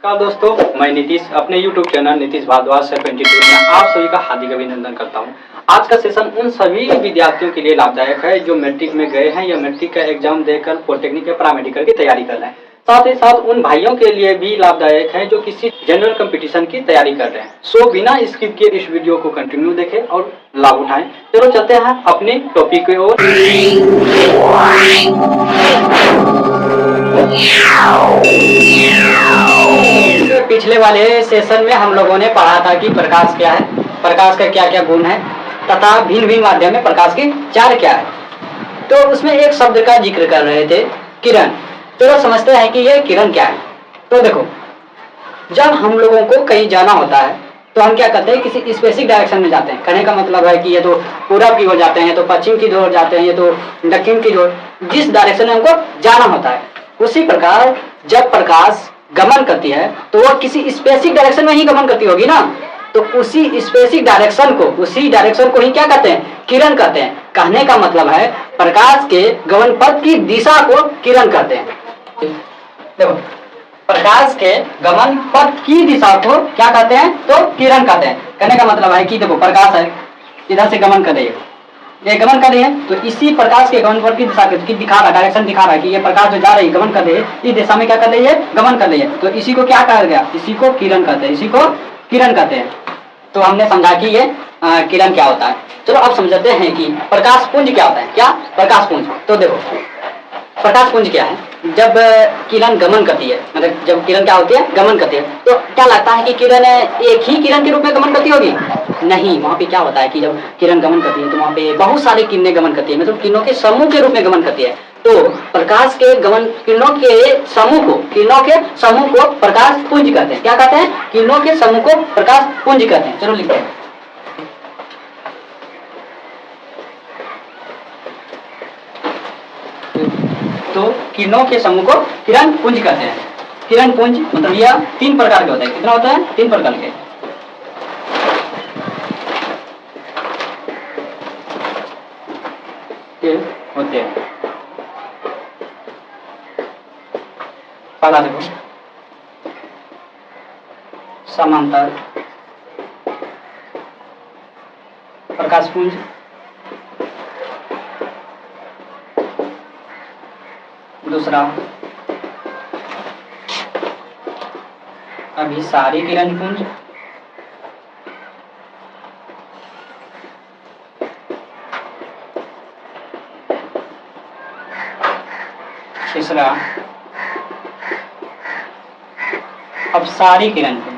नमस्कार दोस्तों, मैं नीतीश अपने YouTube चैनल नीतीश भारद्वाज 72 में आप सभी का हार्दिक अभिनंदन करता हूं। आज का सेशन उन सभी विद्यार्थियों के लिए लाभदायक है जो मैट्रिक में गए हैं या मैट्रिक का एग्जाम देकर पॉलिटेक्निक या पैरामेडिकल की तैयारी कर रहे हैं। साथ ही साथ उन भाइयों के लिए भी लाभदायक है जो किसी जनरल कंपटीशन की तैयारी कर रहे हैं। सो बिना स्किप के इस वीडियो को कंटिन्यू देखें और लाभ उठाएं। चलो चलते हैं अपने टॉपिक की ओर। पिछले वाले सेशन में हम लोगों ने पढ़ा था कि प्रकाश क्या है, प्रकाश का क्या क्या गुण है तथा भिन्न भिन्न माध्यम में प्रकाश की चाल क्या है। तो उसमें एक शब्द का जिक्र कर रहे थे, किरण। चलो समझते हैं कि ये किरण क्या है। तो देखो, जब हम लोगों को कहीं जाना होता है तो हम क्या करते हैं, किसी स्पेसिफिक डायरेक्शन में जाते हैं। कहने का मतलब है कि ये तो पूरब की ओर जाते हैं, तो पश्चिम की ओर जाते हैं, ये तो दक्षिण की ओर, जिस डायरेक्शन में हमको जाना होता है। उसी प्रकार जब प्रकाश गमन करती है तो वह किसी स्पेसिफिक डायरेक्शन में ही गमन करती होगी ना, तो उसी स्पेसिफिक डायरेक्शन को ही क्या कहते हैं, किरण कहते हैं। कहने का मतलब है प्रकाश के गमन पथ की दिशा को किरण कहते हैं। देखो, प्रकाश के गमन पथ की दिशा को क्या कहते हैं, तो किरण कहते हैं। कहने का मतलब है कि देखो, प्रकाश है, इधर से गमन कर रही है, ये गमन कर रही है, तो इसी प्रकाश के गमन पथ की दिशा की दिखा रहा है, डायरेक्शन दिखा रहा है कि ये प्रकाश जो जा रही है, गमन कर रही है, इस दिशा में क्या कर रही है, गमन कर रही है। तो इसी को क्या कहा गया, इसी को किरण कहते हैं, इसी को किरण कहते हैं। तो हमने समझा कि ये किरण क्या होता है। चलो अब समझते हैं कि प्रकाश पुंज क्या होता है। क्या प्रकाश पुंज? तो देखो, प्रकाश पुंज क्या है, जब किरण गमन करती है, मतलब जब किरण क्या होती है, गमन करती है, तो क्या लगता है कि किरण एक ही किरण के रूप में गमन करती होगी? नहीं, वहाँ पे क्या होता है कि जब किरण गमन करती है तो वहाँ पे बहुत सारी किरणें गमन करती है, मतलब किरणों के समूह के रूप में गमन करती है। तो प्रकाश के गमन, किरणों के समूह को प्रकाश पुंज कहते हैं। क्या कहते हैं? किरणों के समूह को प्रकाश पुंज कहते हैं। चलो लिखते हैं। तो किरणों के समूह को किरण पुंज कहते हैं। किरण पुंज मतलब यह 3 प्रकार के होते हैं। कितना होता है? 3 प्रकार के होते हैं। पहला देखो, समांतर प्रकाश पुंज, दूसरा अभिसारी किरण पुंज, तीसरा अपसारी किरण पुंज।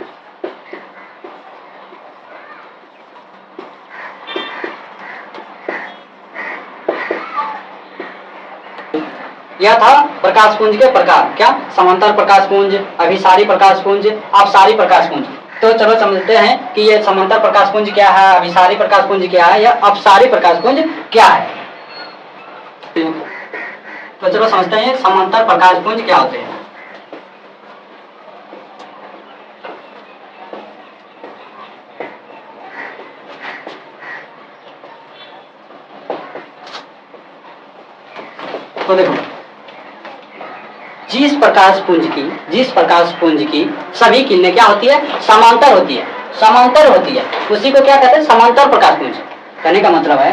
यह था प्रकाश पुंज के प्रकार। क्या? समांतर प्रकाश पुंज, अभिसारी प्रकाश पुंज, अपसारी प्रकाश पुंज। तो चलो समझते हैं कि ये समांतर प्रकाश पुंज क्या है, अभिसारी प्रकाश पुंज क्या है, या अपसारी प्रकाश पुंज क्या है। तो चलो समझते हैं समांतर प्रकाश पुंज क्या होते हैं। तो देखो, जिस प्रकाश पुंज की सभी किरणें क्या होती है, समांतर होती है, समांतर होती है, उसी को क्या कहते हैं, समांतर प्रकाश पुंज। कहने का मतलब है,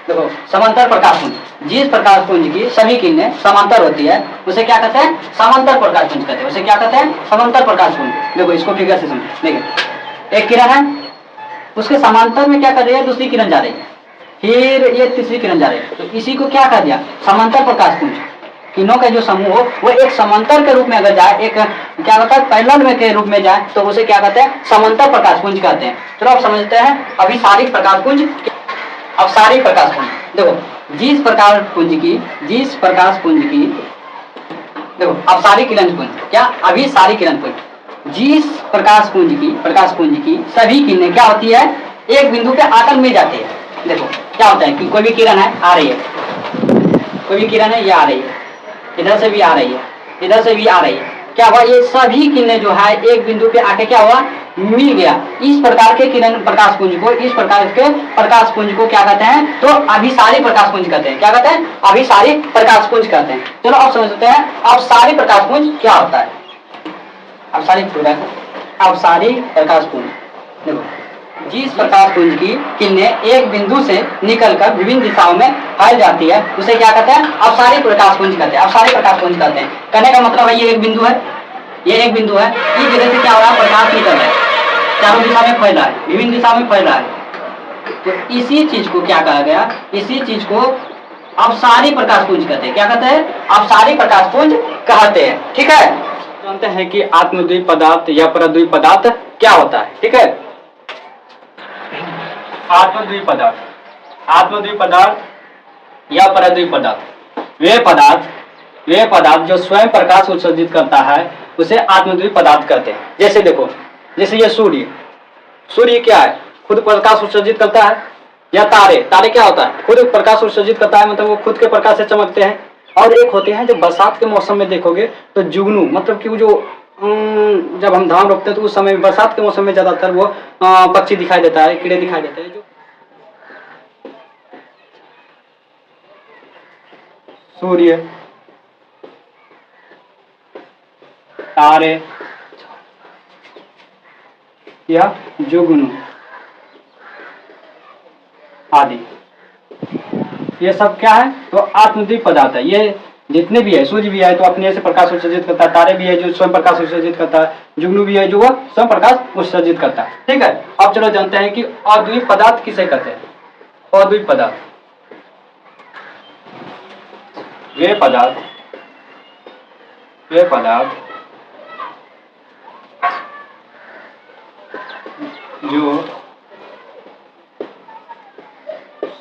देखो, समांतर प्रकाश पुंज, जिस प्रकाश पुंज की सभी किरणें समांतर होती है उसे क्या कहते हैं, समांतर प्रकाश पुंज कहते हैं। उसे क्या कहते हैं, समांतर प्रकाश पुंज। देखो, इसको फिगर से समझो। देखिए, एक किरण है, उसके समांतर में क्या कर रही है, दूसरी किरण जा रही है, फिर ये तीसरी किरण जा रही है, तो इसी को क्या कह दिया, समांतर प्रकाश पुंज। किरणों का जो समूह हो वो एक समांतर के रूप में अगर जाए, एक क्या होता है, पैरेलल में के रूप में जाए, तो उसे क्या कहते हैं, समांतर प्रकाश पुंज कहते हैं। चलो अब समझते हैं अभिसारी प्रकाश पुंज, अपसारी प्रकाश पुंज। देखो, जिस प्रकाश पुंज की देखो, अपसारी किरण पुंज, क्या अभिसारी किरण पुंज, जिस प्रकाश पुंज की सभी किरणें क्या होती है, एक बिंदु पे आकर मिल जाती है। देखो क्या होता है कि कोई भी किरण है, आ रही है, कोई भी किरण है, ये आ रही है, इधर से भी आ रही है, इधर से भी आ रही है, क्या हुआ, ये सभी किरणें जो है एक बिंदु पे आके क्या हुआ, मिल गया। इस प्रकार के किरण प्रकाश पुंज को, इस प्रकार के प्रकाश पुंज को क्या कहते हैं, तो अभिसारी प्रकाश पुंज कहते हैं। क्या कहते हैं, अभिसारी प्रकाश पुंज कहते हैं। चलो अब समझते हैं अब सारी प्रकाश पुंज क्या होता है। अपसारी प्रकाश पुंज। देखो, जिस प्रकाश पुंज की किरणें एक बिंदु से निकलकर विभिन्न दिशाओं में फैल जाती है उसे क्या कहते हैं? अपसारी प्रकाश पुंज कहते हैं। अपसारी प्रकाश पुंज कहते हैं। कहने का मतलब है ये एक बिंदु है, ये एक बिंदु है, इस जगह से क्या हो रहा है? प्रकाश निकल रहा है, चारों दिशा में फैल रहा है, विभिन्न दिशा में फैल रहा है। तो इसी चीज को क्या कहा गया? इसी चीज को अपसारी प्रकाश पुंज कहते हैं। क्या कहते हैं? अपसारी प्रकाश पुंज कहते हैं। ठीक है, जानते हैं कि आत्मद्वीप पदार्थ या परद्वीप पदार्थ क्या होता है। ठीक है, आत्मद्वीप पदार्थ, आत्मद्वीप पदार्थ या परद्वीप पदार्थ वे पदार्थ जो स्वयं प्रकाश उत्सर्जित करता है उसे आत्मद्वीप पदार्थ कहते हैं। जैसे देखो, जैसे ये सूर्य क्या है? खुद प्रकाश उत्सर्जित करता है। या तारे क्या होता है? खुद प्रकाश उत्सर्जित करता है, मतलब वो खुद के प्रकाश से चमकते हैं। और एक होते हैं जो बरसात के मौसम में देखोगे तो जुगनू, मतलब कि वो जो जब हम धान रोपते हैं तो उस समय बरसात के मौसम में ज्यादातर वो पक्षी दिखाई देता है, कीड़े दिखाई देते हैं। जो सूर्य, तारे या जुगनू आदि, ये सब क्या है? तो आत्मद्वीप पदार्थ है। ये जितने भी है, सूर्य भी है तो अपने से प्रकाश उत्सर्जित करता है, तारे भी है जो स्वयं प्रकाश उत्सर्जित करता है, जुगनू भी है जो वह स्वयं प्रकाश उत्सर्जित करता है। ठीक है, अब चलो जानते हैं कि अद्वीप पदार्थ किसे कहते हैं। अद्वीप पदार्थ वे पदार्थ जो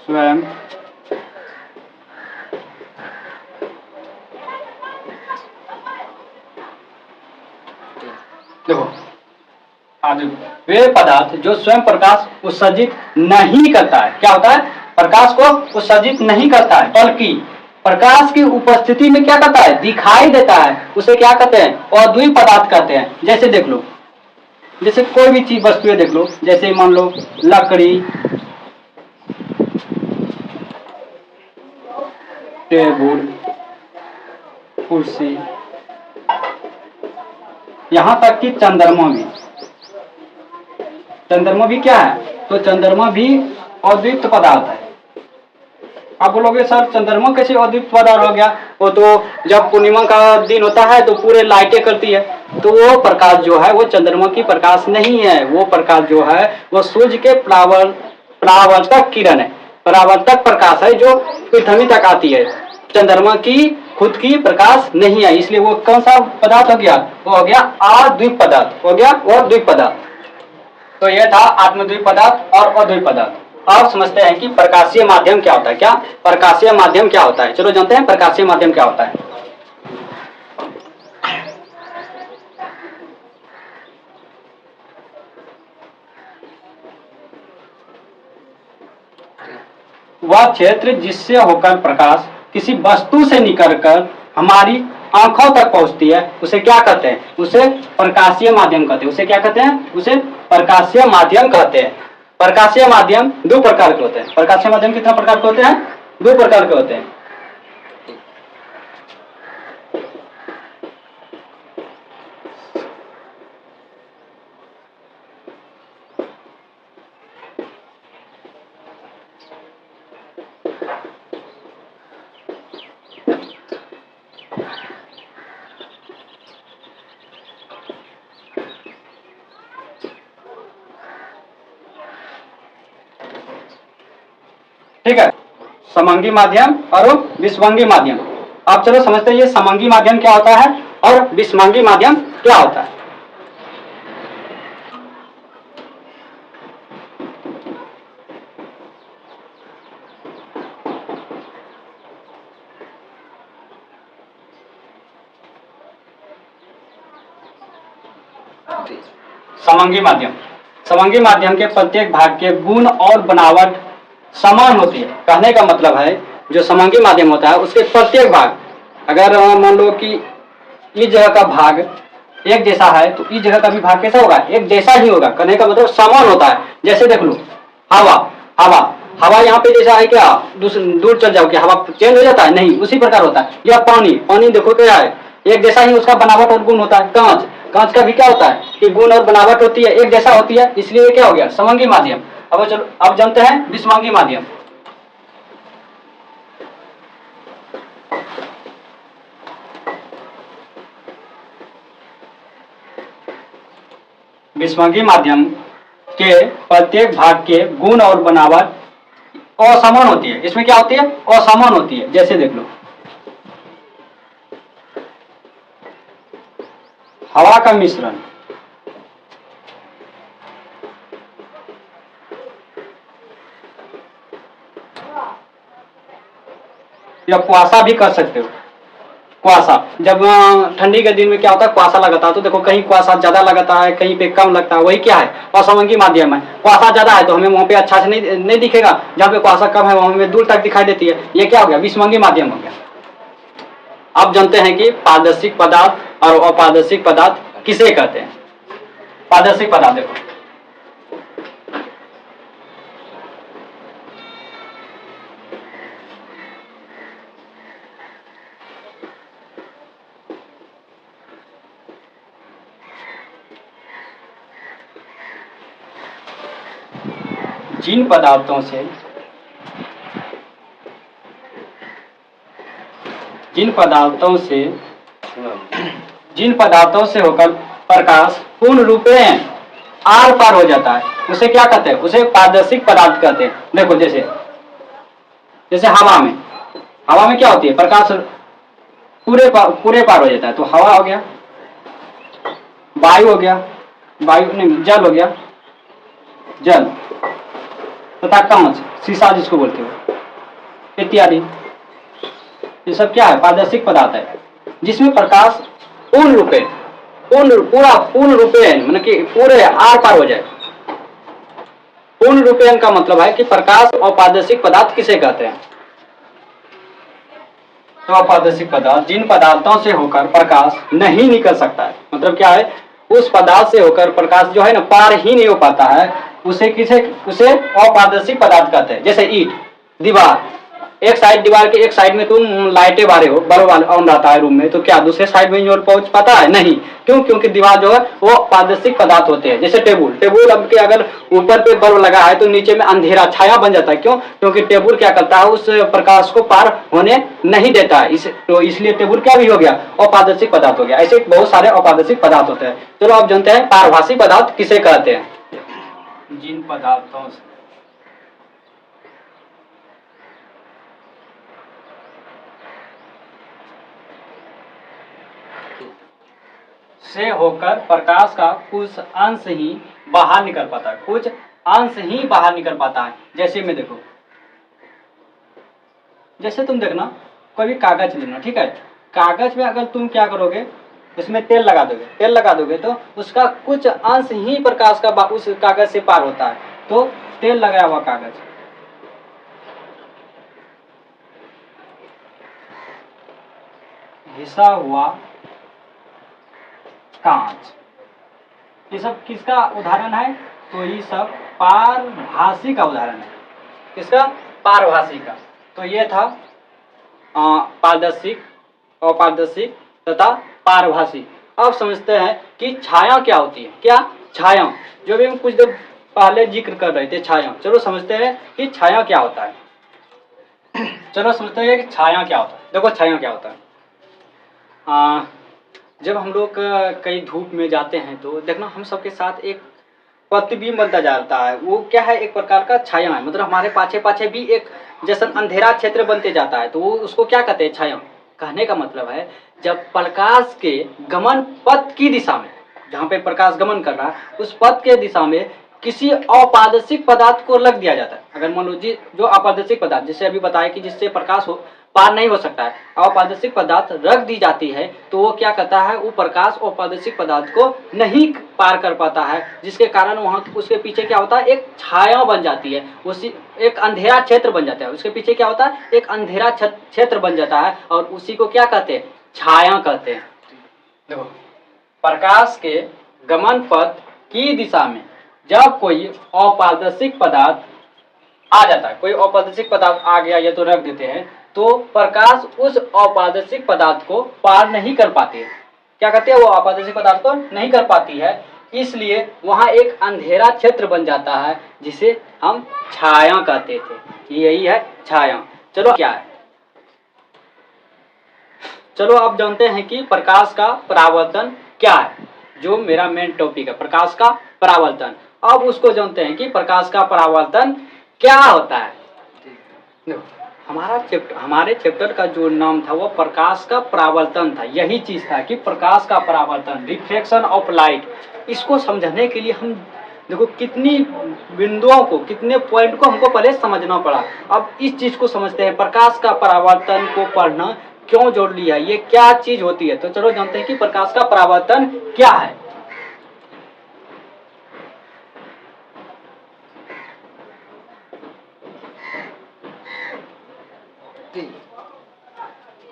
स्वयं देखो, वे पदार्थ जो स्वयं प्रकाश उत्सर्जित नहीं करता है। क्या होता है? प्रकाश को उत्सर्जित नहीं करता है, बल्कि प्रकाश की उपस्थिति में क्या करता है? दिखाई देता है। उसे क्या कहते हैं? अद्वीप पदार्थ कहते हैं। जैसे देख लो, जैसे कोई भी चीज वस्तुएं देख लो, जैसे मान लो लकड़ी, टेबल, कुर्सी, यहां तक कि चंद्रमा भी क्या है? तो चंद्रमा भी अद्वितीय पदार्थ है। आप बोलोगे सर चंद्रमा कैसे अद्वितीय पदार्थ हो गया? वो तो जब पूर्णिमा का दिन होता है तो पूरे लाइटें करती है, तो वो प्रकाश जो है वो चंद्रमा की प्रकाश नहीं है। वो प्रकाश जो है वो सूर्य के परावर्तक किरण है, परावर्तक प्रकाश है जो पृथ्वी तक आती है। चंद्रमा की खुद की प्रकाश नहीं है, इसलिए वो कौन सा पदार्थ हो गया? वो हो गया अद्वीप पदार्थ, हो गया वो अद्वीप पदार्थ। तो यह था आत्मद्वीप पदार्थ और अद्वीप पदार्थ। अब समझते हैं कि प्रकाशीय माध्यम क्या होता है। क्या प्रकाशीय माध्यम क्या होता है? चलो जानते हैं प्रकाशीय माध्यम क्या होता है। वह क्षेत्र जिससे होकर प्रकाश किसी वस्तु से निकलकर हमारी आंखों तक पहुंचती है उसे क्या कहते हैं? उसे प्रकाशीय माध्यम कहते हैं। उसे क्या कहते हैं? उसे प्रकाशीय माध्यम कहते हैं। प्रकाशीय माध्यम दो प्रकार के होते हैं। प्रकाशीय माध्यम कितने प्रकार के होते हैं? दो प्रकार के होते हैं। ठीक है, समांगी माध्यम और विषमांगी माध्यम। आप चलो समझते हैं ये समांगी माध्यम क्या होता है और विषमांगी माध्यम क्या होता है। समांगी माध्यम के प्रत्येक भाग के गुण और बनावट समान होती है। कहने का मतलब है जो समांगी माध्यम होता है उसके प्रत्येक भाग, अगर मान लो कि इस जगह का भाग एक जैसा है तो इस जगह का भी भाग कैसा होगा? एक जैसा ही होगा। कहने का मतलब समान होता है। जैसे देख लो हवा यहाँ पे जैसा है क्या? दूर चल जाओ, क्या हवा चेंज हो जाता है? नहीं, उसी प्रकार होता है। या पानी देखो क्या है? एक जैसा ही उसका बनावट और गुण होता है। कांच का भी क्या होता है कि गुण और बनावट होती है एक जैसा होती है, इसलिए क्या हो गया समंगी माध्यम। अब चलो अब जानते हैं विषमंगी माध्यम। विषमंगी माध्यम के प्रत्येक भाग के गुण और बनावट असमान होती है। इसमें क्या होती है असमान होती है। जैसे देख लो हवा का मिश्रण, या कुआसा भी कर सकते हो। कुआसा जब ठंडी के दिन में क्या होता है कुआसा लगाता है, तो देखो कहीं कुआसा ज्यादा लगाता है कहीं पे कम लगता है, वही क्या है असमंगी माध्यम है। कुआसा ज्यादा है तो हमें वहां पे अच्छा से नहीं दिखेगा, जहाँ पे कुआसा कम है वहां हमें दूर तक दिखाई देती है। ये क्या हो गया विषमंगी माध्यम हो गया। अब जानते हैं कि पारदर्शिक पदार्थ और अपारदर्शिक पदार्थ किसे कहते हैं। पारदर्शिक पदार्थ देखो जिन पदार्थों से होकर प्रकाश पूर्ण रूपेण आर पार हो जाता है उसे क्या कहते हैं, उसे पारदर्शिक पदार्थ कहते हैं। देखो जैसे हवा में क्या होती है प्रकाश पूरे पार हो जाता है, तो हवा हो गया, वायु हो गया, वायु नहीं जल हो गया, जल तथा कांच शीशा जिसको बोलते हो इत्यादि, ये सब क्या है पारदर्शिक पदार्थ है जिसमें प्रकाश पूर्ण रूपेण मतलब कि पूरे आर पार हो जाए। पूर्ण रूपेण का मतलब है कि प्रकाश और पारदर्शिक पदार्थ किसे कहते हैं। तो अपारदर्शिक पदार्थ जिन पदार्थों से होकर प्रकाश नहीं निकल सकता है, मतलब क्या है उस पदार्थ से होकर प्रकाश जो है ना पार ही नहीं हो पाता है, उसे अपारदर्शिक पदार्थ कहते हैं। जैसे ईंट, दीवार, दीवार के एक साइड में तुम लाइटें बारे हो, बल्ब ऑन रहता है रूम में, तो क्या दूसरे साइड में जो पहुंच पाता है नहीं, क्यों, क्योंकि दीवार जो है वो पारदर्शिक पदार्थ होते हैं। जैसे टेबुल अब के अगर ऊपर पे बल्ब लगा है तो नीचे में अंधेरा छाया बन जाता है, क्यों, क्योंकि टेबुल क्या करता है उस प्रकाश को पार होने नहीं देता है, तो इसलिए टेबुल क्या भी हो गया अपारदर्शिक पदार्थ हो गया। ऐसे बहुत सारे अपारदर्शिक पदार्थ होते हैं। चलो आप जानते हैं पारभासी पदार्थ किसे कहते हैं। जिन पदार्थों से होकर प्रकाश का कुछ अंश ही बाहर निकल पाता है, कुछ अंश ही बाहर निकल पाता है। जैसे में देखो, जैसे तुम देखना कोई कागज लेना, ठीक है, कागज में अगर तुम क्या करोगे उसमें तेल लगा दोगे तो उसका कुछ अंश ही प्रकाश का उस कागज से पार होता है। तो तेल लगाया हुआ कागज, घिसा हुआ कांच, ये सब किसका उदाहरण है, तो ये सब पारभासी का उदाहरण है। किसका, पारभासी का। तो ये था पारदर्शिक, अपारदर्शिक तथा पारभासी। अब समझते हैं कि छाया क्या होती है। क्या छाया, जो भी हम कुछ देर पहले जिक्र कर रहे थे छाया, चलो समझते हैं कि छाया क्या होता है। चलो समझते हैं कि छाया क्या होता है। देखो छाया क्या होता है, जब हम लोग कहीं धूप में जाते हैं तो देखना हम सबके साथ एक प्रतिबिंब बनता जाता है, वो क्या है एक प्रकार का छाया है, मतलब हमारे पाछे भी एक जैसा अंधेरा क्षेत्र बनते जाता है, तो वो उसको क्या कहते हैं छाया। कहने का मतलब है जब प्रकाश के गमन पथ की दिशा में, जहाँ पे प्रकाश गमन कर रहा है उस पथ के दिशा में किसी अपारदर्शिक पदार्थ को रख दिया जाता है। अगर मान लो जो अपारदर्शिक पदार्थ जैसे अभी बताया कि जिससे प्रकाश हो पार नहीं हो सकता है, अपारदर्शिक पदार्थ रख दी जाती है तो वो क्या करता है, वो प्रकाश अपारदर्शिक पदार्थ को नहीं पार कर पाता है, जिसके कारण वहाँ उसके पीछे क्या होता है एक छाया बन जाती है, उसी एक अंधेरा क्षेत्र बन जाता है। उसके पीछे क्या होता है एक अंधेरा क्षेत्र बन जाता है और उसी को क्या कहते हैं, छाया कहते हैं। देखो प्रकाश के गमन पथ की दिशा में जब कोई अपारदर्शिक पदार्थ आ जाता है, कोई अपारदर्शिक पदार्थ आ गया, ये तो रख देते हैं, तो प्रकाश उस अपारदर्शिक पदार्थ को पार नहीं कर पाते। क्या करती है, वो अपारदर्शी पदार्थ को नहीं कर पाती है, इसलिए वहां एक अंधेरा क्षेत्र बन जाता है जिसे हम छाया कहते थे। यही है छाया। चलो क्या है, चलो आप जानते हैं कि प्रकाश का परावर्तन क्या है, जो मेरा मेन टॉपिक है प्रकाश का परावर्तन। अब उसको जानते हैं कि प्रकाश का परावर्तन क्या होता है। हमारे चैप्टर का जो नाम था वो प्रकाश का परावर्तन था। यही चीज था कि प्रकाश का परावर्तन, रिफ्लेक्शन ऑफ लाइट। इसको समझने के लिए हम देखो कितनी बिंदुओं को, कितने पॉइंट को हमको पहले समझना पड़ा। अब इस चीज को समझते हैं, प्रकाश का परावर्तन को पढ़ना क्यों जोड़ लिया, ये क्या चीज होती है। तो चलो जानते हैं कि प्रकाश का परावर्तन क्या है।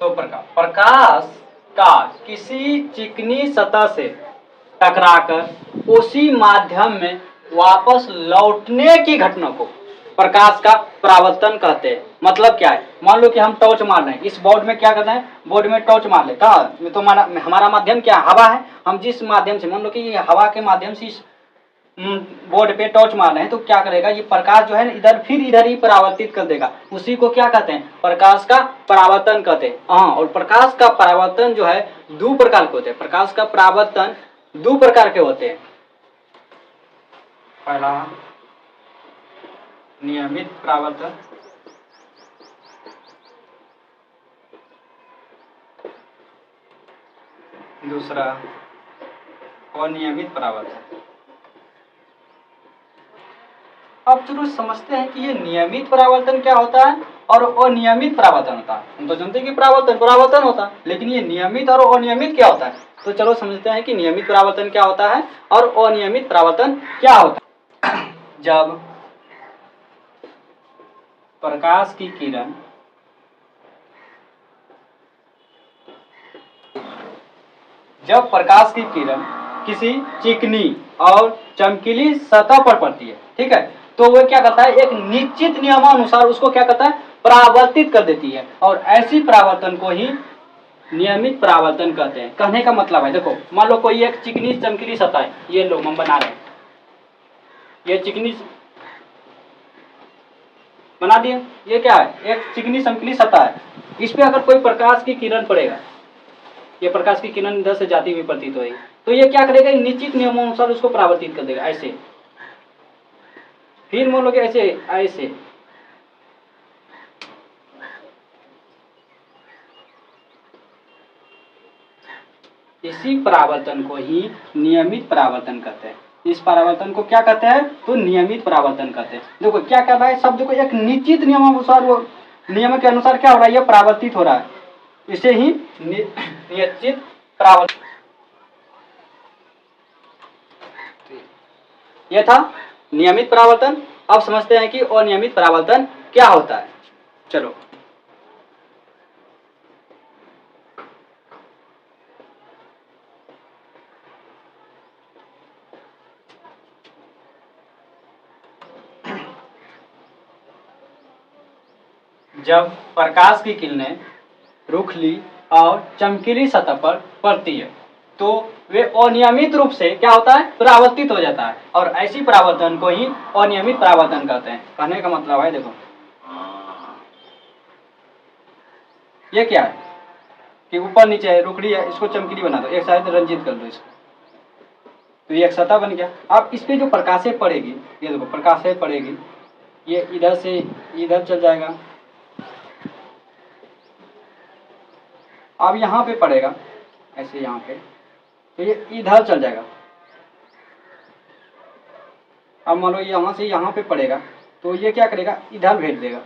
तो प्रकाश का किसी चिकनी सतह से टकराकर उसी माध्यम में वापस लौटने की घटना को प्रकाश का परावर्तन कहते हैं। मतलब क्या है, मान लो कि हम टॉर्च मार रहे हैं, इस बोर्ड में क्या करना है, बोर्ड में टॉर्च मार ले, कहा तो हमारा माध्यम क्या, हवा है। हम जिस माध्यम से, मान लो कि हवा के माध्यम से इस बोर्ड पे टॉर्च मार रहे हैं, तो क्या करेगा, ये प्रकाश जो है ना इधर फिर इधर ही परावर्तित कर देगा। उसी को क्या कहते हैं, प्रकाश का परावर्तन कहते हैं। हाँ, और प्रकाश का परावर्तन जो है दो प्रकार के होते हैं। प्रकाश का परावर्तन दो प्रकार के होते हैं। पहला नियमित परावर्तन, दूसरा अनियमित परावर्तन। अब जरूर समझते हैं कि ये नियमित परावर्तन क्या होता है और अनियमित परावर्तन होता है। हम तो जानते हैं कि परावर्तन होता है, लेकिन ये नियमित और अनियमित क्या होता है। तो चलो समझते हैं कि नियमित परावर्तन क्या होता है और अनियमित परावर्तन क्या होता है। जब प्रकाश की किरण किसी चिकनी और चमकीली सतह पर पड़ती है, ठीक है, तो वो क्या करता है, एक निश्चित नियमानुसार उसको क्या करता है, परावर्तित कर देती है। और ऐसी परावर्तन को ही नियमित परावर्तन कहते हैं। कहने का मतलब है, देखो मान लो कोई एक चिकनी चमकीली सतह है, ये लो हम बना रहे हैं, ये चिकनी बना दिए, ये क्या है, एक चिकनी चमकीली सतह है। इस पे अगर कोई प्रकाश की किरण पड़ेगा, ये प्रकाश की किरण इधर से जाती हुई प्रतीत होगी, तो ये क्या करेगा, निश्चित नियमों अनुसार उसको परावर्तित कर देगा ऐसे। फिर मान लो कि ऐसे ऐसे इसी परावर्तन को ही नियमित परावर्तन कहते हैं। इस परावर्तन को क्या कहते हैं, तो नियमित परावर्तन कहते हैं। देखो क्या कर रहा है, शब्द को एक निश्चित नियमानुसार, वो नियम के अनुसार क्या हो रहा है, ये परावर्तित हो रहा है, इसे ही निश्चित परावर्तन। यह था नियमित परावर्तन। अब समझते हैं कि अनियमित परावर्तन क्या होता है। चलो जब प्रकाश की किरणें रुखली और चमकीली सतह पर पड़ती है तो वे अनियमित रूप से क्या होता है, परावर्तित हो जाता है। और ऐसी परावर्तन को ही अनियमित परावर्तन कहते हैं। कहने का मतलब है, देखो ये क्या है कि ऊपर नीचे है, रुखली है, इसको चमकीली बना दो, एक साइड रंजित कर दो इसको, तो ये एक सतह बन गया। अब इस पे जो प्रकाशें पड़ेगी, ये देखो प्रकाशें पड़ेगी, ये इधर से इधर चल जाएगा, अब यहाँ पे पड़ेगा ऐसे, यहाँ पे तो ये इधर चल जाएगा। अब मान लो यहाँ से यहाँ पे पड़ेगा, तो ये क्या करेगा, इधर भेज देगा।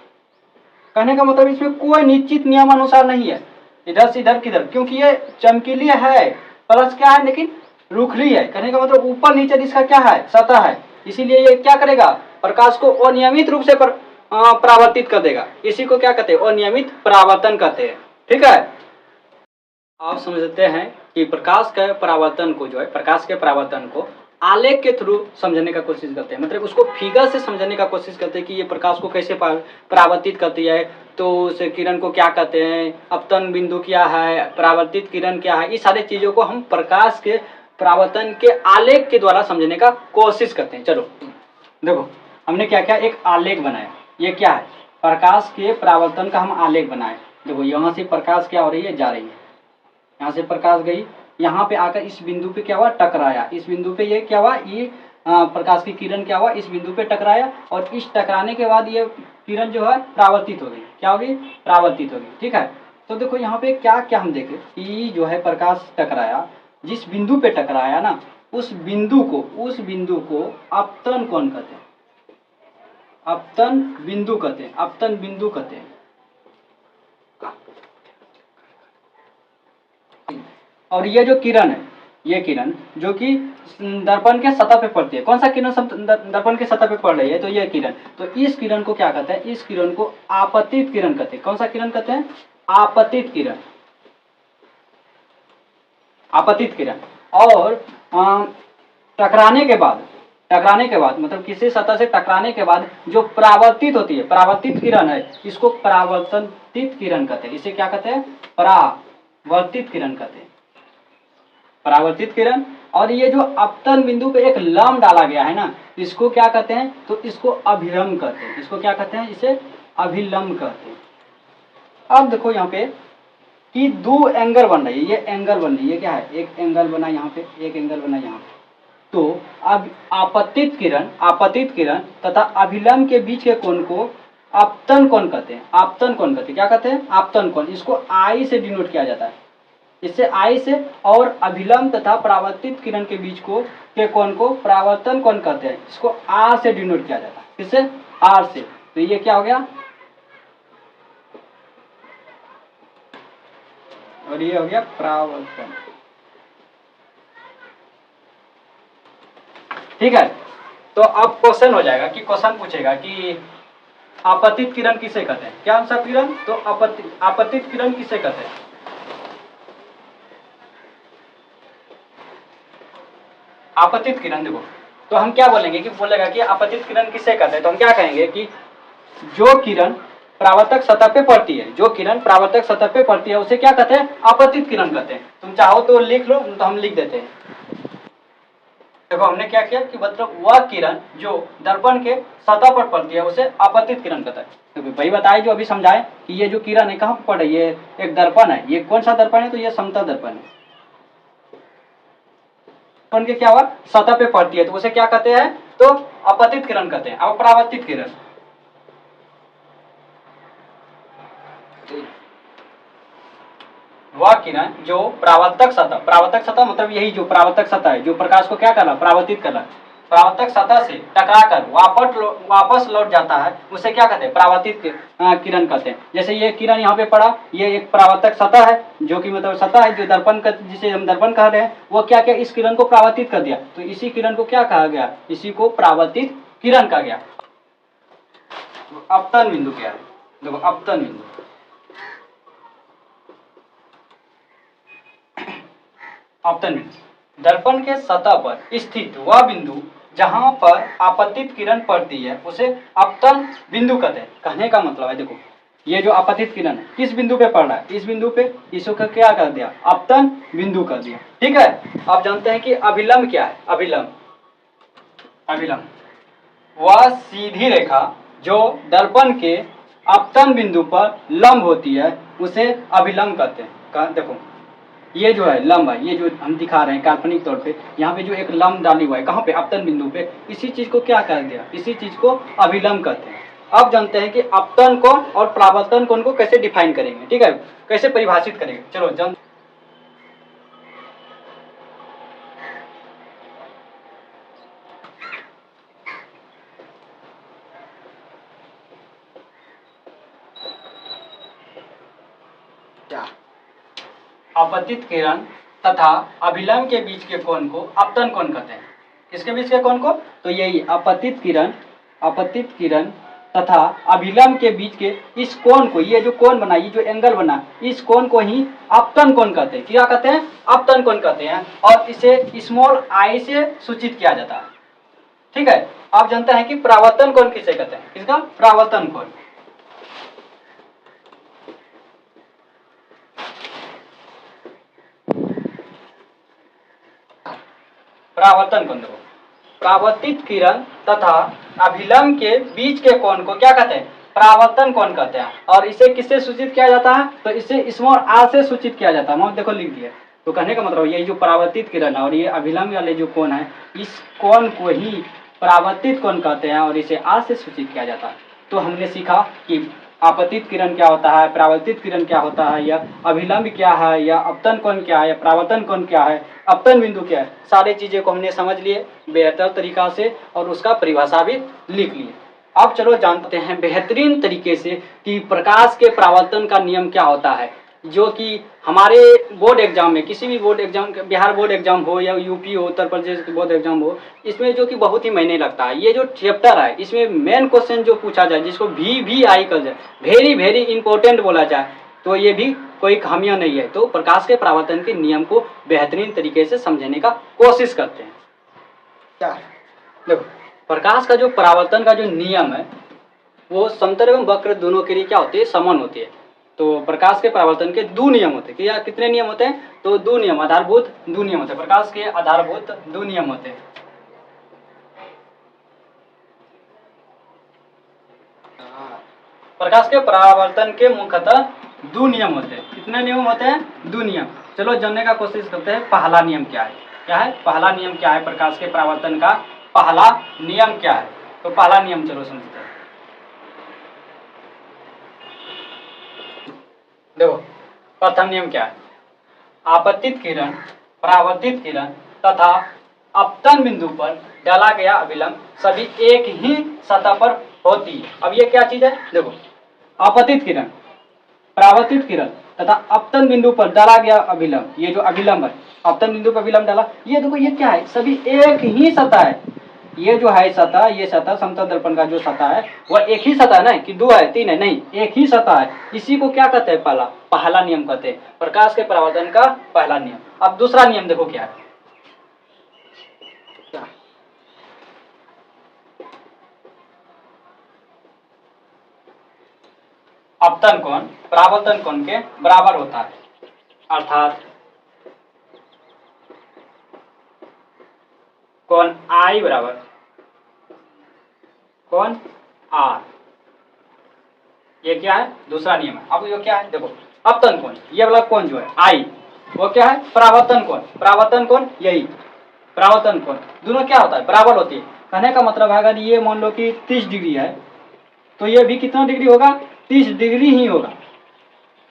कहने का मतलब इसमें कोई निश्चित नियम अनुसार नहीं है, इधर से इधर किधर, क्योंकि ये चमकीली है प्लस क्या है, लेकिन रुखली है। कहने का मतलब ऊपर नीचे इसका क्या है, सतह है, इसीलिए ये क्या करेगा, प्रकाश को अनियमित रूप से परावर्तित कर देगा। इसी को क्या कहते हैं, अनियमित परावर्तन कहते हैं। ठीक है, आप समझते हैं कि प्रकाश के परावर्तन को जो है, प्रकाश के परावर्तन को आलेख के थ्रू समझने का कोशिश करते हैं, मतलब उसको फिगर से समझने का कोशिश करते हैं कि ये प्रकाश को कैसे परावर्तित करती है, तो उस किरण को क्या कहते हैं, अपतन बिंदु क्या है, परावर्तित किरण क्या है, ये सारी चीजों को हम प्रकाश के परावर्तन के आलेख के द्वारा समझने का कोशिश करते हैं। चलो देखो हमने क्या क्या एक आलेख बनाया, ये क्या है, प्रकाश के परावर्तन का हम आलेख बनाए। देखो यहाँ से प्रकाश क्या हो रही है, जा रही है, यहाँ से प्रकाश गई, यहाँ पे आकर इस बिंदु पे क्या हुआ, टकराया, इस बिंदु पे ये क्या हुआ, ये प्रकाश की किरण क्या हुआ, इस बिंदु पे टकराया, और इस टकराने के बाद ये किरण जो है परावर्तित हो गई, क्या होगी, परावर्तित होगी। ठीक है, तो देखो यहाँ पे क्या क्या हम देखें कि जो है प्रकाश टकराया, जिस बिंदु पे टकराया ना, उस बिंदु को अपतन कोण कहते हैं, अपतन बिंदु कहते हैं, अपतन बिंदु कहते हैं। और ये जो किरण है, ये किरण जो कि दर्पण के सतह पे पड़ती है, कौन सा किरण दर्पण के सतह पे पड़ रही है, तो ये किरण, तो इस किरण को क्या कहते हैं, इस किरण को आपतित किरण कहते हैं। कौन सा किरण कहते हैं, आपतित किरण, आपतित किरण। और टकराने के बाद मतलब किसी सतह से टकराने के बाद जो परावर्तित होती है, परावर्तित किरण है, इसको परावर्तित किरण कहते हैं। इसे क्या कहते हैं, परावर्तित किरण कहते हैं, परावर्तित किरण। और ये जो अपतन बिंदु पे एक लंब डाला गया है ना, इसको क्या कहते हैं, तो इसको अभिलंब कहते हैं। इसको क्या कहते हैं, इसे अभिलंब कहते हैं। अब देखो यहाँ पे कि दो एंगल बन रही है, ये एंगल बन रही है, क्या है, एक एंगल बना यहाँ पे, एक एंगल बना यहाँ पे। तो अब आपतित किरण तथा अभिलंब के बीच के कोण को आपतन कोण कहते हैं, आपतन कोण कहते हैं। क्या कहते हैं, आपतन कोण। इसको आई से डिनोट किया जाता है, इससे आई से। और अभिलंब तथा परावर्तित किरण के बीच के कोण को परावर्तन कोण कहते हैं, इसको आर से डिनोट किया जाता है। किससे, आर से। तो ये क्या हो गया, और ये हो गया परावर्तन। ठीक है, तो अब क्वेश्चन हो जाएगा कि क्वेश्चन पूछेगा कि आपतित किरण किसे कहते हैं, क्या आंसर किरण, तो आपतित किरण किसे कहते हैं। आपतित किरण, देखो तो हम क्या बोलेंगे कि बोलेगा कि आपतित किरण किसे कहते हैं, तो हम क्या कहेंगे कि जो किरण परावर्तक सतह पे पड़ती है, जो किरण परावर्तक सतह पे पड़ती है, उसे क्या कहते हैं, आपतित किरण कहते हैं। तुम चाहो तो लिख लो, तो हम लिख देते हैं। देखो हमने क्या किया कि मतलब वह किरण जो दर्पण के सतह पर पड़ती है, उसे आपतित किरण कहता है। तो वही बताए जो अभी समझाए कि ये जो किरण है कहाँ पर पड़ रही है, एक दर्पण है, ये कौन सा दर्पण है, तो ये समतल दर्पण है, के क्या हुआ, सतह पे पड़ती है, तो उसे क्या कहते हैं, तो आपतित किरण कहते हैं। अब परावर्तित किरण, वह किरण जो परावर्तक सतह मतलब यही जो परावर्तक सतह है, जो प्रकाश को क्या कर रहा, परावर्तित कर रहा है, परावर्तक सतह से टकराकर वापस लौट जाता है, उसे क्या कहते हैं, परावर्तित किरण कहते हैं। जैसे ये किरण यहाँ पे पड़ा, ये एक परावर्तक सतह है, जो कि मतलब सतह है जो दर्पण का, जिसे हम दर्पण कह रहे हैं, वो क्या क्या इस किरण को परावर्तित कर दिया, तो इसी किरण को क्या कहा गया, इसी को परावर्तित किरण कहा गया। अपतन बिंदु क्या है, देखो अपतन बिंदु, अपतन बिंदु दर्पण के सतह पर स्थित वह बिंदु जहां पर आपतित किरण पड़ती है, उसे अपतन बिंदु कहते हैं। कहने का मतलब है, देखो ये जो आपतित किरण है किस बिंदु पे पड़ रहा है, इस बिंदु पे, इसको क्या कर दिया, अपतन बिंदु कर दिया। ठीक है, अब जानते हैं कि अभिलंब क्या है। अभिलंब वह सीधी रेखा जो दर्पण के अपतन बिंदु पर लंब होती है, उसे अभिलंब कहते हैं। देखो ये जो है लंब है, ये जो हम दिखा रहे हैं काल्पनिक तौर पे, यहाँ पे जो एक लंब डाली हुआ है, कहाँ पे, अपतन बिंदु पे, इसी चीज को क्या कर दिया, इसी चीज को अभिलंब कहते हैं। अब जानते हैं कि अपतन कोण और परावर्तन कोण को कैसे डिफाइन करेंगे, ठीक है, कैसे परिभाषित करेंगे। चलो जान, आपतित किरण तथा अभिलंब के बीच के कोण को अपतन कोण कहते हैं। किसके बीच के कोण को, तो यही आपतित किरण तथा अभिलंब के बीच के इस कोण को, ये जो कोण बना, ये जो एंगल बना, इस कोण को ही अपतन कोण कहते हैं। क्या कहते हैं? अपतन कोण कहते हैं। और इसे स्मॉल आई से सूचित किया जाता है। ठीक है, आप जानते हैं कि परावर्तन कोण किसे कहते हैं? इसका परावर्तन कोण। परावर्तन कोण देखो, परावर्तित किरण तथा अभिलंब के बीच के कोण को क्या कहते हैं? परावर्तन कोण कहते हैं। और इसे किससे सूचित किया जाता है? तो इसे स्मॉल आर से सूचित किया जाता है। मैं देखो लिख दिया। तो कहने का मतलब ये जो परावर्तित किरण है और ये अभिलंब वाले जो कोण है, इस कोण को ही परावर्तित कोण कहते हैं और इसे आर से सूचित किया जाता है। तो हमने सीखा कि आपतित किरण क्या होता है, परावर्तित किरण क्या होता है, या अभिलंब क्या है, या अपतन कोण क्या है, या परावर्तन कोण क्या है, अपतन बिंदु क्या है। सारी चीजें को हमने समझ लिए बेहतर तरीका से और उसका परिभाषा भी लिख लिए। अब चलो जानते हैं बेहतरीन तरीके से कि प्रकाश के परावर्तन का नियम क्या होता है, जो कि हमारे बोर्ड एग्जाम में, किसी भी board exam, Bihar board exam हो या यूपी हो, उत्तर प्रदेश बोर्ड एग्जाम हो, इसमें जो कि बहुत ही महीने लगता है। ये जो चैप्टर है इसमें मेन क्वेश्चन जो पूछा जाए, जिसको VVI कर जाए, वेरी वेरी इंपॉर्टेंट बोला जाए, तो ये भी कोई खामियां नहीं है। तो प्रकाश के परावर्तन के नियम को बेहतरीन तरीके से समझने का कोशिश करते हैं। क्या देखो, प्रकाश का जो परावर्तन का जो नियम है वो समतल एवं वक्र दोनों के लिए क्या होती है? समान होती है। तो प्रकाश के परावर्तन के दो नियम होते हैं। क्या, कितने नियम होते हैं? तो दो नियम, आधारभूत दो नियम होते हैं। प्रकाश के आधारभूत दो नियम होते हैं। प्रकाश के परावर्तन के मुख्यतः दो नियम होते हैं। कितने नियम होते हैं? दो नियम। चलो जानने का कोशिश करते हैं पहला नियम क्या है। क्या है पहला नियम? क्या है प्रकाश के परावर्तन का पहला नियम क्या है? तो पहला नियम चलो समझते हैं। देखो, प्रथम नियम क्या है? आपतित किरण, परावर्तित किरण तथा अपतन बिंदु पर डाला गया अभिलंब सभी एक ही सतह पर होती है। अब ये क्या चीज है? देखो, आपतित किरण, परावर्तित किरण तथा अपतन बिंदु पर डाला गया अभिलंब, ये जो अभिलंब है, अपतन बिंदु पर अभिलंब डाला, ये देखो ये क्या है? सभी एक ही सतह है। ये जो है सतह, ये सतह समतल दर्पण का जो सतह है वह एक ही सतह है ना, कि दो है तीन है? नहीं, एक ही सतह है। इसी को क्या कहते हैं? पहला नियम कहते हैं, प्रकाश के परावर्तन का पहला नियम। अब दूसरा नियम देखो क्या है। अपतन कोण परावर्तन कोण के बराबर होता है, अर्थात कोण I बराबर कोण R। ये क्या है? दूसरा नियम है। अब ये क्या है? देखो, अपतन कोण, ये वाला कोण जो है I, वो क्या है? परावर्तन कोण। परावर्तन कोण यही, परावर्तन कोण दोनों क्या होता है? बराबर होती है। कहने का मतलब है अगर ये मान लो कि 30 डिग्री है, तो ये भी कितना डिग्री होगा? 30 डिग्री ही होगा,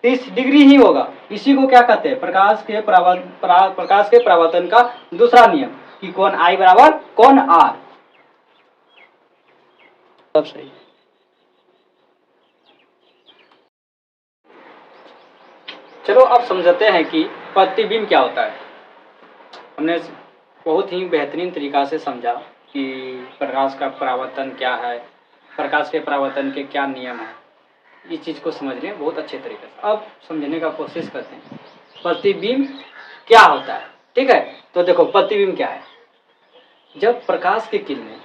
30 डिग्री ही होगा। इसी को क्या कहते हैं? प्रकाश के परावर्तन का दूसरा नियम, कि कोण I बराबर कोण R। सब सही। चलो अब समझते हैं कि प्रतिबिंब क्या होता है। हमने बहुत ही बेहतरीन तरीका से समझा कि प्रकाश का परावर्तन क्या है, प्रकाश के परावर्तन के क्या नियम है। इस चीज़ को समझ लें बहुत अच्छे तरीके से। अब समझने का कोशिश करते हैं प्रतिबिंब क्या होता है। ठीक है, तो देखो प्रतिबिंब क्या है? जब प्रकाश की किरणें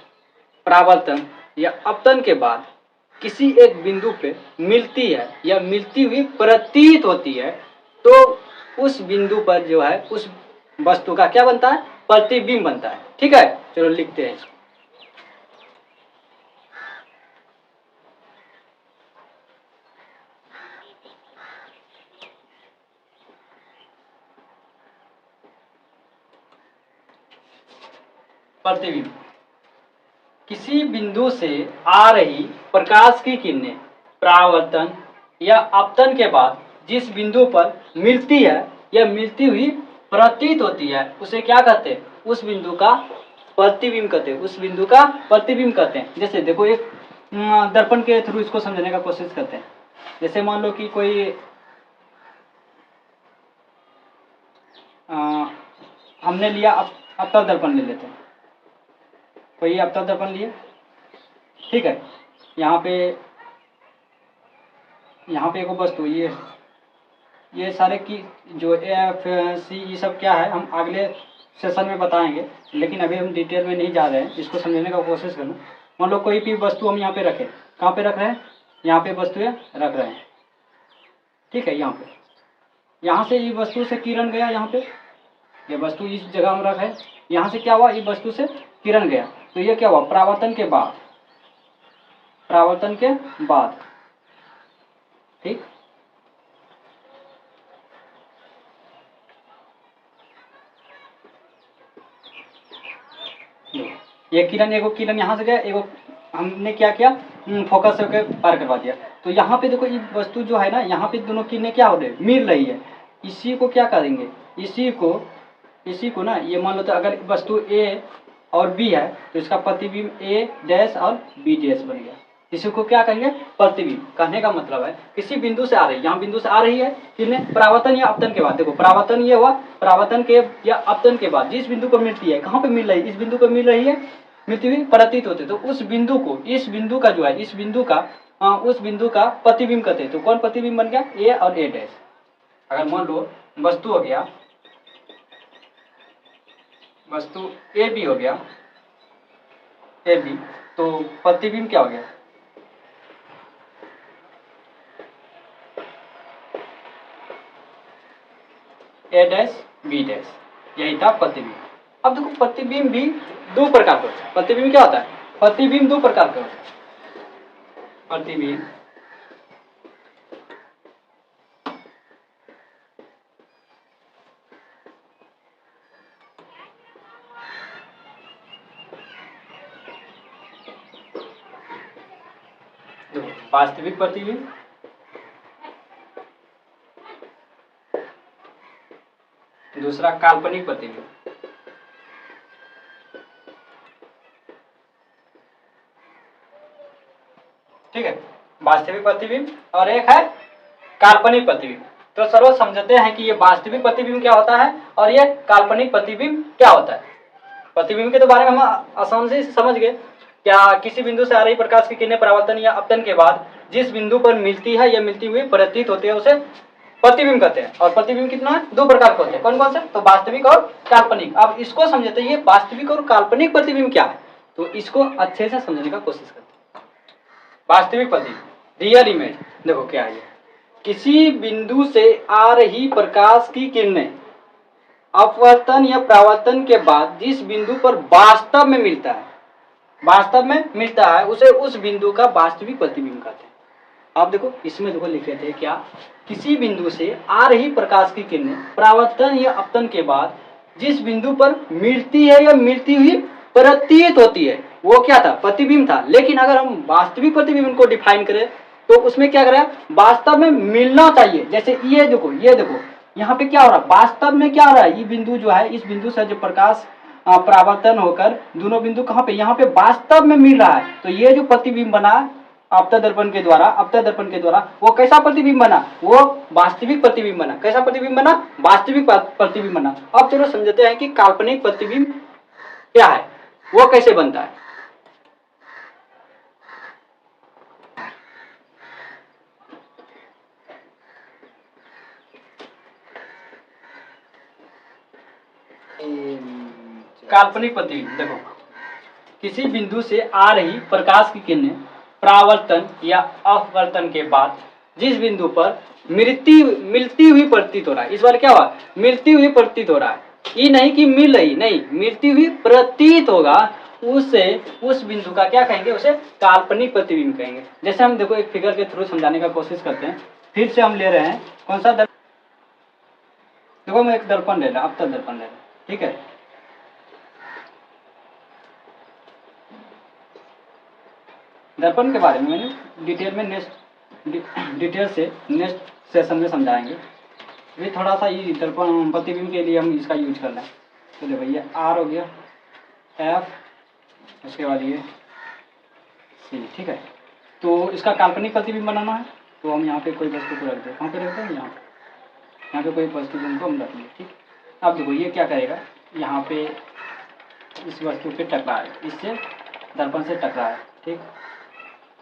परावर्तन या अपतन के बाद किसी एक बिंदु पे मिलती है या मिलती हुई प्रतीत होती है, तो उस बिंदु पर जो है उस वस्तु का क्या बनता है? प्रतिबिंब बनता है। ठीक है, चलो लिखते हैं। प्रतिबिंब किसी बिंदु से आ रही प्रकाश की किरणें परावर्तन या अपतन के बाद जिस बिंदु पर मिलती है या मिलती हुई प्रतीत होती है, उसे क्या कहते हैं? उस बिंदु का प्रतिबिंब कहते हैं। उस बिंदु का प्रतिबिंब कहते हैं। जैसे देखो एक दर्पण के थ्रू इसको समझने का कोशिश करते हैं। जैसे मान लो कि कोई हमने लिया अवतल दर्पण ले लेते हैं, कोई अवतल दर्पण लिए, ठीक है। यहाँ पे एक वस्तु ये सारे की जो एफ सी ये सब क्या है हम अगले सेशन में बताएंगे, लेकिन अभी हम डिटेल में नहीं जा रहे हैं, इसको समझने का कोशिश करना। मान लो कोई भी वस्तु हम यहाँ पे रखें, कहाँ पे रख रहे हैं, यहाँ पे वस्तुएं रख रहे हैं, ठीक है। यहाँ से ये वस्तु से किरण गया, यहाँ पे ये वस्तु इस जगह हम रखे, यहाँ से क्या हुआ, ये वस्तु से किरण गया, तो ये क्या हुआ, परावर्तन के बाद, ठीक। ये किरण, एगो किरण यहाँ से गया, एगो हमने क्या किया, फोकस से होकर पार करवा दिया। तो यहाँ पे देखो ये वस्तु जो है ना, यहाँ पे दोनों किरणें क्या हो रही है, मिल रही है। इसी को क्या करेंगे, इसी को ना, ये मान लो तो अगर वस्तु ए और बी है तो इसका प्रतिबिंब ए डैश और बी डैश बन गया। इसी को क्या कहेंगे, प्रतिबिंब। कहने का मतलब है किसी बिंदु से आ रही है, यहाँ बिंदु से आ रही है, किरणें परावर्तन या अपतन के बाद, देखो परावर्तन ये हुआ, परावर्तन के या अपतन के बाद जिस बिंदु पर मिलती है, कहाँ पे मिल रही है, इस बिंदु पर मिल रही है, मिलती हुई प्रतीत होते, तो उस बिंदु को, इस बिंदु का जो है, इस बिंदु का उस बिंदु का प्रतिबिंब कहते हैं। तो कौन प्रतिबिंब बन गया, ए और ए डैश। अगर मान लो वस्तु हो गया, वस्तु ए बी हो गया, ए बी, तो प्रतिबिंब क्या हो गया, ए डैश बी डैश, यही था प्रतिबिंब। अब देखो प्रतिबिंब भी दो प्रकार का होता है। प्रतिबिंब क्या होता है, प्रतिबिंब दो प्रकार का होता है। प्रतिबिंब देखो, वास्तविक प्रतिबिंब, दूसरा काल्पनिक प्रतिबिंब। ठीक है, वास्तविक प्रतिबिंब और एक है काल्पनिक प्रतिबिंब। तो सर्व समझते हैं कि ये वास्तविक प्रतिबिंब क्या होता है और ये काल्पनिक प्रतिबिंब क्या होता है। प्रतिबिंब के तो बारे में हम आसान से समझ गए। क्या किसी बिंदु से आ रही प्रकाश की किरणें परावर्तन या अपतन के बाद जिस बिंदु पर मिलती है या मिलती हुई प्रतीत होती है उसे प्रतिबिंब कहते हैं। और प्रतिबिंब कितना है, दो प्रकार के होते हैं। कौन कौन से, तो वास्तविक और काल्पनिक। अब इसको समझते हैं, ये वास्तविक और काल्पनिक प्रतिबिंब क्या है, तो इसको अच्छे से समझने का कोशिश करते हैं। वास्तविक प्रतिबिंब, रियल इमेज, देखो क्या है, किसी बिंदु से आ रही प्रकाश की किरणें अपवर्तन या परावर्तन के बाद जिस बिंदु पर वास्तव में मिलता है उसे उस बिंदु का वास्तविक प्रतिबिंब कहते हैं। आप देखो इसमें देखो लिखे थे क्या, किसी बिंदु से आ रही प्रकाश की किरणें परावर्तन या अपतन के बाद जिस बिंदु पर मिलती है या मिलती हुई प्रतीत होती है वो क्या था, प्रतिबिंब था। लेकिन अगर हम वास्तविक प्रतिबिंब को डिफाइन करें तो उसमें क्या करें, वास्तव में मिलना चाहिए। जैसे ये देखो यहाँ पे क्या हो रहा है, वास्तव में क्या हो रहा है, ये बिंदु जो है, इस बिंदु से जो प्रकाश परावर्तन होकर दोनों बिंदु कहाँ पे, यहाँ पे वास्तव में मिल रहा है। तो ये जो प्रतिबिंब बना अपतन दर्पण के द्वारा वो कैसा प्रतिबिंब बना, वो वास्तविक प्रतिबिंब बना। कैसा प्रतिबिंब बना, वास्तविक प्रतिबिंब बना। अब चलो समझते हैं कि काल्पनिक प्रतिबिंब क्या है, वो कैसे बनता है। काल्पनिक प्रतिबिंब, देखो किसी बिंदु से आ रही प्रकाश की किरणें परावर्तन या अपवर्तन के बाद जिस बिंदु पर मिलती हुई प्रतीत हो रहा है। इस बार क्या हुआ, मिलती हुई प्रतीत हो रहा है, ये नहीं कि मिल रही, नहीं, मिलती हुई प्रतीत होगा, उस बिंदु का क्या कहेंगे, उसे काल्पनिक प्रतिबिंब कहेंगे। जैसे हम देखो एक फिगर के थ्रू समझाने का कोशिश करते हैं। फिर से हम ले रहे हैं कौन सा दर्पण, देखो मैं एक दर्पण ले रहा, अपतन दर्पण ले रहा, ठीक है। दर्पण के बारे में मैंने डिटेल से नेक्स्ट सेशन में समझाएंगे। ये थोड़ा सा ये दर्पण प्रतिबिंब के लिए हम इसका यूज कर रहे हैं। तो देखो ये आर हो गया, एफ, उसके बाद ये सी, ठीक है। तो इसका काल्पनिक प्रतिबिंब बनाना है तो हम यहाँ पे कोई वस्तु को रख दें, कहाँ पे रखते हैं, यहाँ पे कोई वस्तु को हम रख लें, ठीक। अब देखो ये क्या करेगा, यहाँ पे इस वस्तु पे टकरा है, इससे दर्पण से टकरा है, ठीक।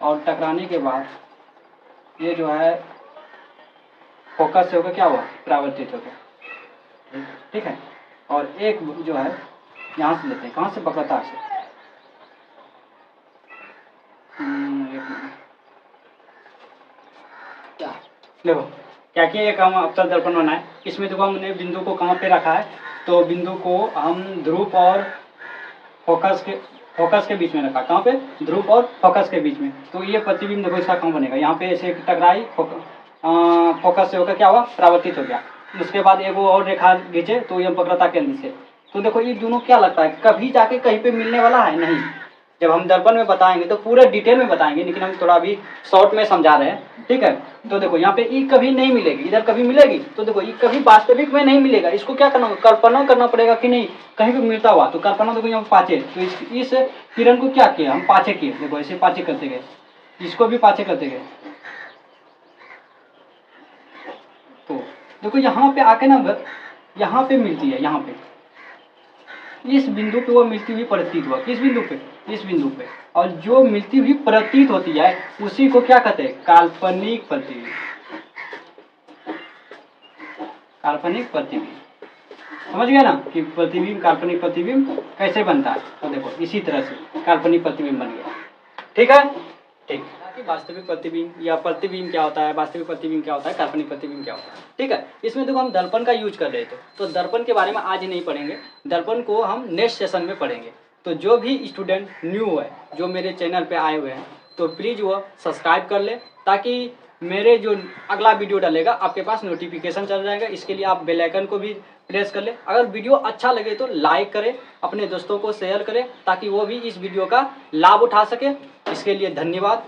और टकराने के बाद ये जो है फोकस से होकर क्या हुआ, परावर्तित हो गया। ठीक है, और एक जो है यहाँ से लेते हैं, कहाँ से पकड़ता है, देखो क्या किया, एक हम अवतल दर्पण बनाए। इसमें देखो हमने बिंदु को कहाँ पे रखा है, तो बिंदु को हम ध्रुव और फोकस के बीच में रखा। कहाँ पे, ध्रुव और फोकस के बीच में। तो ये प्रतिबिंब देखो इसका कहाँ बनेगा, यहाँ पे ऐसे टकराई, फोकस से होकर क्या हुआ, परावर्तित हो गया। उसके बाद एक वो और रेखा खींचे तो ये वक्रता केंद्र से। तो देखो ये दोनों क्या लगता है, कभी जाके कहीं पे मिलने वाला है नहीं। जब हम दर्पण में बताएंगे तो पूरे डिटेल में बताएंगे, लेकिन हम थोड़ा अभी शॉर्ट में समझा रहे हैं। ठीक है, तो देखो यहाँ पे ई कभी नहीं मिलेगी, इधर कभी मिलेगी, तो देखो ई कभी वास्तविक में नहीं मिलेगा। इसको क्या करना होगा, कल्पना करना पड़ेगा कि नहीं कहीं पे मिलता हुआ। तो कल्पना देखो यहाँ पाचे, तो इस किरण को क्या किया, हम पाचे किए। देखो ऐसे पाचे करते गए, इसको भी पाचे करते गए। तो देखो यहाँ पे आके ना, यहाँ पे मिलती है, यहाँ पे इस बिंदु पे वो मिलती हुई प्रतीत हुआ। किस बिंदु पे, इस बिंदु पे। और जो मिलती हुई प्रतीत होती है उसी को क्या कहते हैं, काल्पनिक प्रतिबिंब। काल्पनिक प्रतिबिंब, समझ गया ना कि प्रतिबिंब, काल्पनिक प्रतिबिंब कैसे बनता है। तो देखो इसी तरह से काल्पनिक प्रतिबिंब बन गया। ठीक है, ठीक। वास्तविक प्रतिबिंब या प्रतिबिंब क्या होता है, वास्तविक प्रतिबिंब क्या होता है, काल्पनिक प्रतिबिंब क्या होता है। ठीक है, इसमें देखो हम दर्पण का यूज कर रहे थे, तो दर्पण के बारे में आज नहीं पढ़ेंगे, दर्पण को हम नेक्स्ट सेशन में पढ़ेंगे। तो जो भी स्टूडेंट न्यू है, जो मेरे चैनल पे आए हुए हैं, तो प्लीज़ वो सब्सक्राइब कर ले, ताकि मेरे जो अगला वीडियो डालेगा आपके पास नोटिफिकेशन चल जाएगा। इसके लिए आप बेल आइकन को भी प्रेस कर ले। अगर वीडियो अच्छा लगे तो लाइक करें, अपने दोस्तों को शेयर करें, ताकि वो भी इस वीडियो का लाभ उठा सके। इसके लिए धन्यवाद।